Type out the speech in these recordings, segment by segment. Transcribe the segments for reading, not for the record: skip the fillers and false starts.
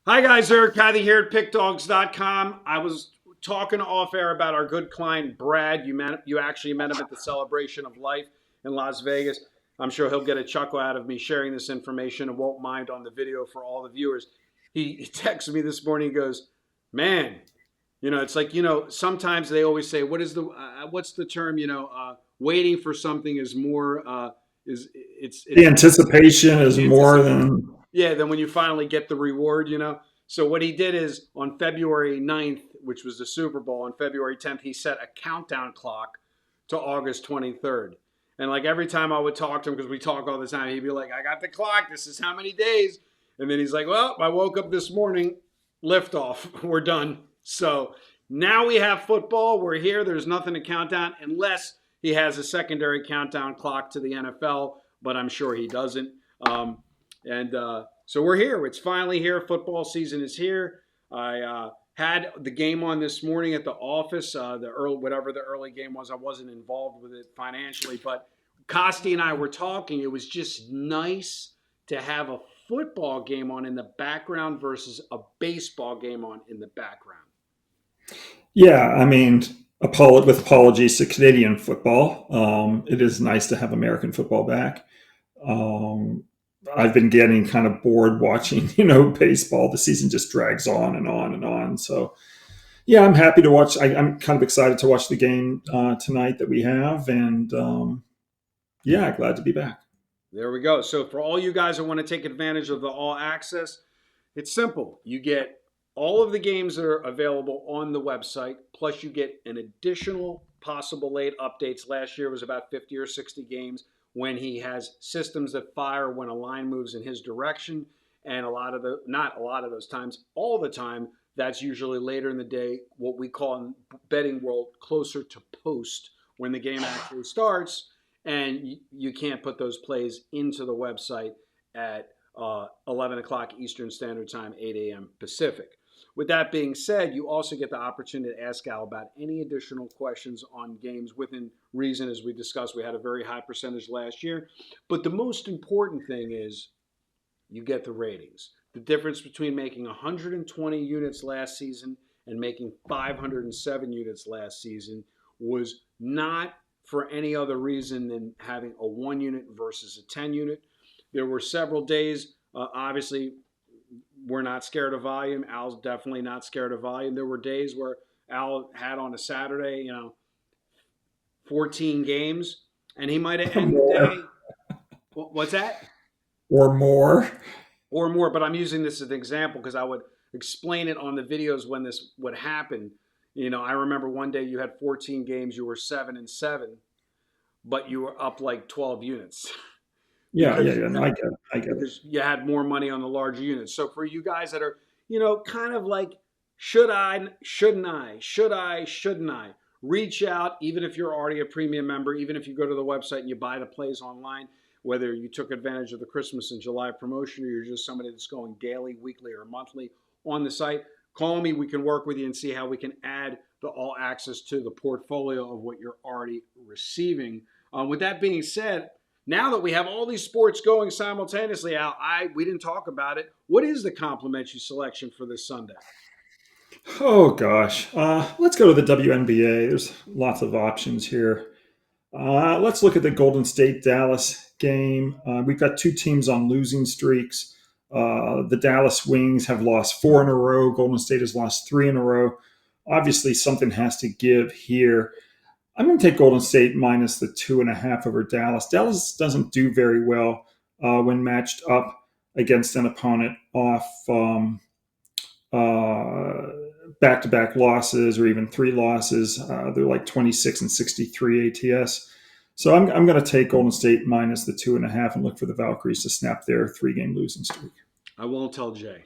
Hi guys, Eric Cathy here at PickDogs.com. I was talking off air about our good client Brad. You actually met him at the Celebration of Life in Las Vegas. I'm sure he'll get a chuckle out of me sharing this information and won't mind on the video for all the viewers. He texted me this morning. He goes, "Man, it's like sometimes they always say, what's the term? Waiting for something is more is The it's anticipation is more than yeah, then when you finally get the reward. So what he did is on February 9th, which was the Super Bowl, on February 10th, he set a countdown clock to August 23rd. And like every time I would talk to him, because we talk all the time, he'd be like, I got the clock. This is how many days. And then he's like, well, I woke up this morning, liftoff. We're done. So now we have football. We're here. There's nothing to count down unless he has a secondary countdown clock to the NFL, but I'm sure he doesn't. So we're here. It's finally here. Football season is here. I had the game on this morning at the office. Whatever the early game was, I wasn't involved with it financially, but Costi and I were talking. It was just nice to have a football game on in the background versus a baseball game on in the background. yeah. I mean, with apologies to Canadian football, it is nice to have American football back. Um, I've been getting kind of bored watching, baseball. The season just drags on and on and on. So yeah, I'm happy to watch. I'm kind of excited to watch the game tonight that we have, and yeah, glad to be back. There we go. So for all you guys that want to take advantage of the all access, it's simple. You get all of the games that are available on the website, plus you get an additional possible late updates. Last year was about 50 or 60 games when he has systems that fire when a line moves in his direction. And not a lot of those times, all the time, that's usually later in the day, what we call in betting world closer to post when the game actually starts. And you can't put those plays into the website at 11 o'clock Eastern Standard Time, 8 a.m. Pacific. With that being said, you also get the opportunity to ask Al about any additional questions on games within reason. As we discussed, we had a very high percentage last year. But the most important thing is you get the ratings. The difference between making 120 units last season and making 507 units last season was not for any other reason than having a 1 unit versus a 10 unit. There were several days, obviously, we're not scared of volume. Al's definitely not scared of volume. There were days where Al had on a Saturday, 14 games, and he might have ended the day. What's that? Or more. Or more, but I'm using this as an example because I would explain it on the videos when this would happen. I remember one day you had 14 games, you were 7-7, but you were up like 12 units. Yeah, yeah, yeah. No, I get it. Because you had more money on the larger units. So for you guys that are, kind of like, should I, shouldn't I, should I, shouldn't I, reach out, even if you're already a premium member, even if you go to the website and you buy the plays online, whether you took advantage of the Christmas and July promotion or you're just somebody that's going daily, weekly, or monthly on the site, call me. We can work with you and see how we can add the all access to the portfolio of what you're already receiving. With that being said, now that we have all these sports going simultaneously, Al, we didn't talk about it. What is the complimentary selection for this Sunday? Oh gosh, let's go to the WNBA. There's lots of options here. Let's look at the Golden State Dallas game. We've got two teams on losing streaks. The Dallas Wings have lost 4 in a row. Golden State has lost 3 in a row. Obviously, something has to give here. I'm going to take Golden State minus the 2.5 over Dallas. Dallas doesn't do very well when matched up against an opponent off back-to-back losses or even 3 losses. They're like 26 and 63 ATS. So I'm going to take Golden State minus the 2.5 and look for the Valkyries to snap their 3-game losing streak. I won't tell Jay.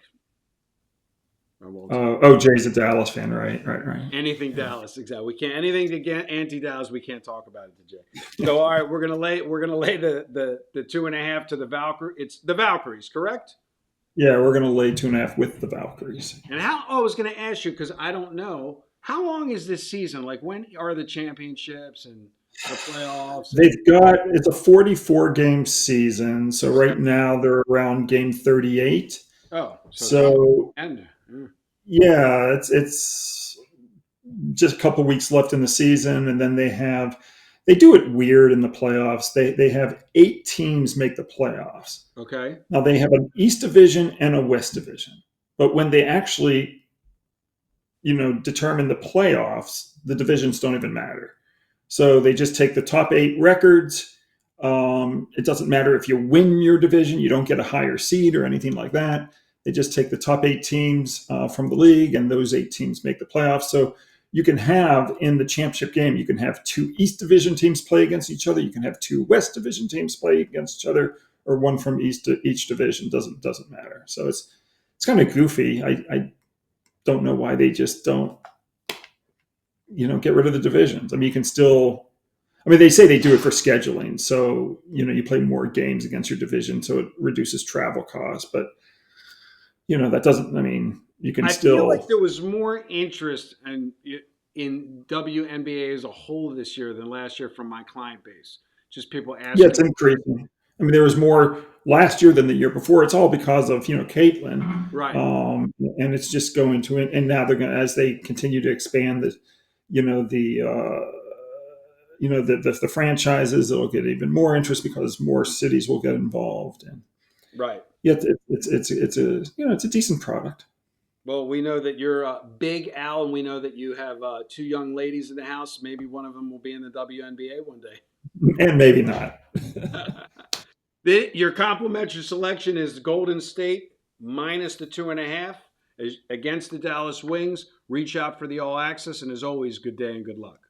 Jay's a Dallas fan, right? Anything yeah. Dallas, exactly. We can't anything to get anti-Dallas. We can't talk about it to Jay. So all right, we're gonna lay the 2.5 to the Valkyries. It's the Valkyries, correct? Yeah, we're gonna lay 2.5 with the Valkyries. And I was gonna ask you because I don't know how long is this season. Like when are the championships and the playoffs? It's a 44 game season, so right now they're around game 38. Oh, so it's almost So the end. Mm. yeah, it's just a couple weeks left in the season, and then they do it weird in the playoffs. They have 8 teams make the playoffs. Okay. Now they have an East Division and a West Division, but when they actually determine the playoffs, the divisions don't even matter. So they just take the top 8 records. It doesn't matter if you win your division, you don't get a higher seed or anything like that. They just take the top 8 teams from the league, and those 8 teams make the playoffs. So you can have in the championship game, you can have 2 East Division teams play against each other. You can have 2 West Division teams play against each other, or one from each division. Doesn't matter. So it's kind of goofy. I don't know why they just don't get rid of the divisions. I mean, you can still. I mean, they say they do it for scheduling, so you play more games against your division, so it reduces travel costs. But that doesn't. I mean, you can I feel like still. there was more interest in WNBA as a whole this year than last year from my client base. Just people Yeah, it's asking. increasing. I mean, there was more last year than the year before. It's all because of Caitlin, Right. and it's just going to. And now they're going to, as they continue to expand the, the the franchises, it'll get even more interest because more cities will get involved. And Right. yeah, it's a it's a decent product. Well, we know that you're Big Al, and we know that you have 2 young ladies in the house. Maybe one of them will be in the WNBA one day. And maybe not. Your complimentary selection is Golden State minus the 2.5 against the Dallas Wings. Reach out for the all access, and as always, good day and good luck.